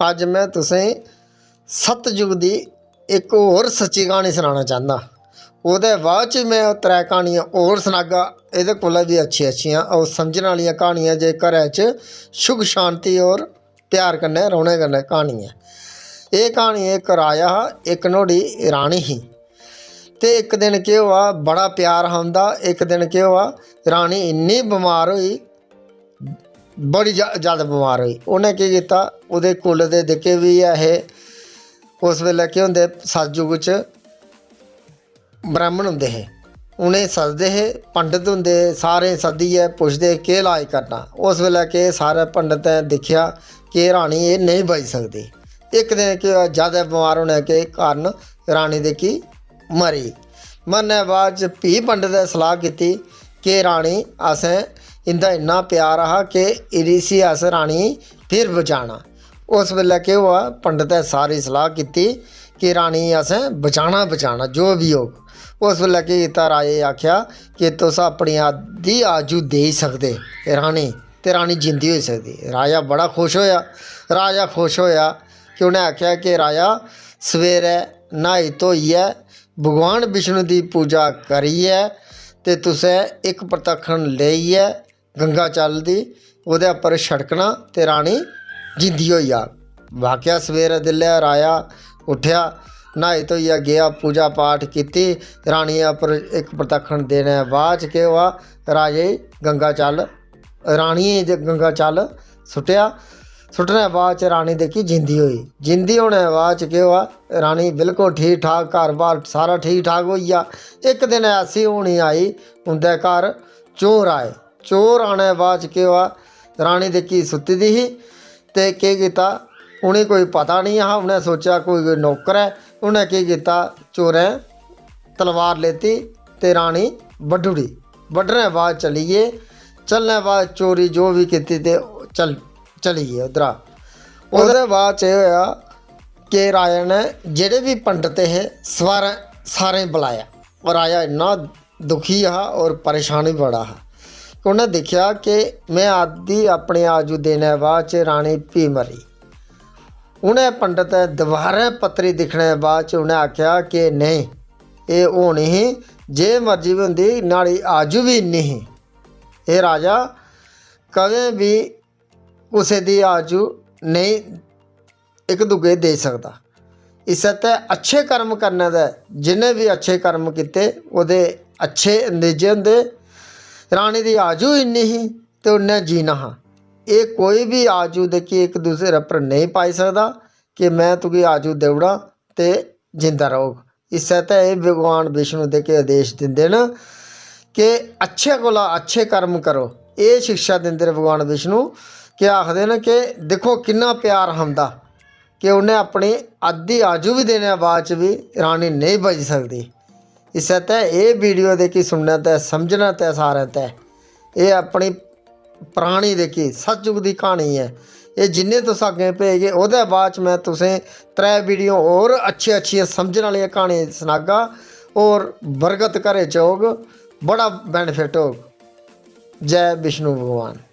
अज मैं तुसें सतयुग दी एक होर सच्ची कहानी सुनाना चाहना। ओहदे बाद च मैं त्रै कहानियां होर सनागा, एहदे कोला भी अच्छियां और समझने वालियां कहानियां जे घरै च सुख शांति और प्यार कन्नै रौह्ने कन्नै कहानी है। ये कहानी एक राजा हा, एक नुहाड़ी रानी ही। ते एक दिन केह् हुआ, बड़ा प्यार हा उं'दा। एक दिन केह् हुआ, रानी इन्नी बमार होई, बड़ी ज़्यादा बमार होई। उन्हें केह् कीता, ओह्दे कुल दे जेह्के बी ऐहे उस वेल्ले केह् होंदे, सतयुग च ब्राह्मण होंदे हे, उ'नें सददे हे। पंडित होंदे, सारें सद्दियै पुछदे केह् इलाज करना। उस वेल्ले केह् सारे पंडितें दिक्खेआ कि रानी एह् नेईं बची सकदी। एक दिन केह् होया, ज़्यादा बमार होने के कारण रानी जेह्की मरी। मरने दे बाद च फ्ही पंडितें सलाह कीती कि रानी असें इंदा इन्ना प्यार हा कि इसी अस रानी फिर बचाना। उस वेल्ले केह् हुआ, पंडितें सारी सलाह कीती कि रानी असें बचाना जो भी होग। उस वेल्ले केह् कीता, राजे आखेआ कि तुस अपनी अद्धी आजू देई सकदे रानी, ते रानी जिंदी होई सकदी। राजा बड़ा खुश होया। राजा खुश होया कि उ'नें आखेआ कि राजा सवेरै न्हाई धोइयै भगवान विष्णु दी पूजा करियै ते तुसें एक परतक्खन लेइयै गंगा जल दी ओह्दे उप्पर छड़कना ते रानी जिंदी होई जाग। वाकेआ सवेरै दिल्लै राजा उट्ठेआ, न्हाई धोइयै गेआ, पूजा पाठ कीती, रानी उप्पर एक परतक्खन देने दे बाद च केह् हुआ, राजे गंगा जल रानियै च गंगा जल सुट्टेआ। सुट्टने दे बाद च रानी जेह्की जिंदी होई। जिंदी होने दे बाद च केह् हुआ, रानी बिल्कुल ठीक ठाक, घर बार सारा ठीक ठाक होई गेआ। एक दिन ऐसी होनी आई, उं'दे घर चोर आए। चोर आने दे बाद च केह् हुआ, रानी जेह्की सुत्ती दी ही ते केह् कीता, उ'नें कोई पता नहीं हा। उ'नें सोचेआ कोई नौकर है। उ'नें केह् कीता, चोरें तलवार लेती ते रानी बड्ढी ओड़ी। बड्ढने दे बाद चली गे। चलने दे बाद चोरी जो भी कीती ते चली गे उद्धरा। ओह्दे बाद च एह् होया कि राजा ने जेह्ड़े बी पंडित हे सारें बुलाया। और राजा इन्ना दुखी हा और परेशान भी बड़ा हा। उ'नें दिक्खेआ कि मैं आदि अपनी आजू देने दे बाद च रानी फ्ही मरी। उ'नें पंडितें दोबारा पत्तरी दिक्खने दे बाद च उ'नें आखेआ कि नेईं, एह् होनी ही, जे मर्जी बी होंदी, न्हाड़ी आजू भी इन्नी ही। एह् राजा कदें भी कुसै दी आजू नेईं इक दूए देई सकदा। इस्सै ते अच्छे कर्म करने दे, जिन्ने भी अच्छे कर्म कीते ओह्दे अच्छे नतीजे होंदे। रानी दी आजू इन्नी ही ते उन्नै जीना हा। एह् कोई भी आजू जेह्की इक दूसरे उप्पर नेईं पाई सकदा कि मैं तुगी आजू देई ओड़ां ते जिंदा रौह्ग। इस्सै ते एह् भगवान विष्णु जेह्के आदेश दिंदे न कि अच्छे कोला अच्छे कर्म करो। एह् शिक्षा दिंदे न भगवान विष्णु, कि आखदे न कि दिक्खो किन्ना प्यार हा उं'दा कि उ'नें अपनी अद्धी आजू बी देने दे बाद च भी रानी नेईं बची सकदी। इस्सै ते एह् वीडियो जेह्की सुनने ते समझने ते सारें ते एह् अपनी परानी जेह्की सतयुग दी क्हानी ऐ। एह् जिन्ने तुस अग्गें भेजगे ओह्दे बाद च मैं तुसें त्रै वीडियो होर अच्छियां समझने आह्लियां क्हानी सनागा और बरकत घरै च होग, बड़ा बैनिफिट होग। जय विष्णु भगवान।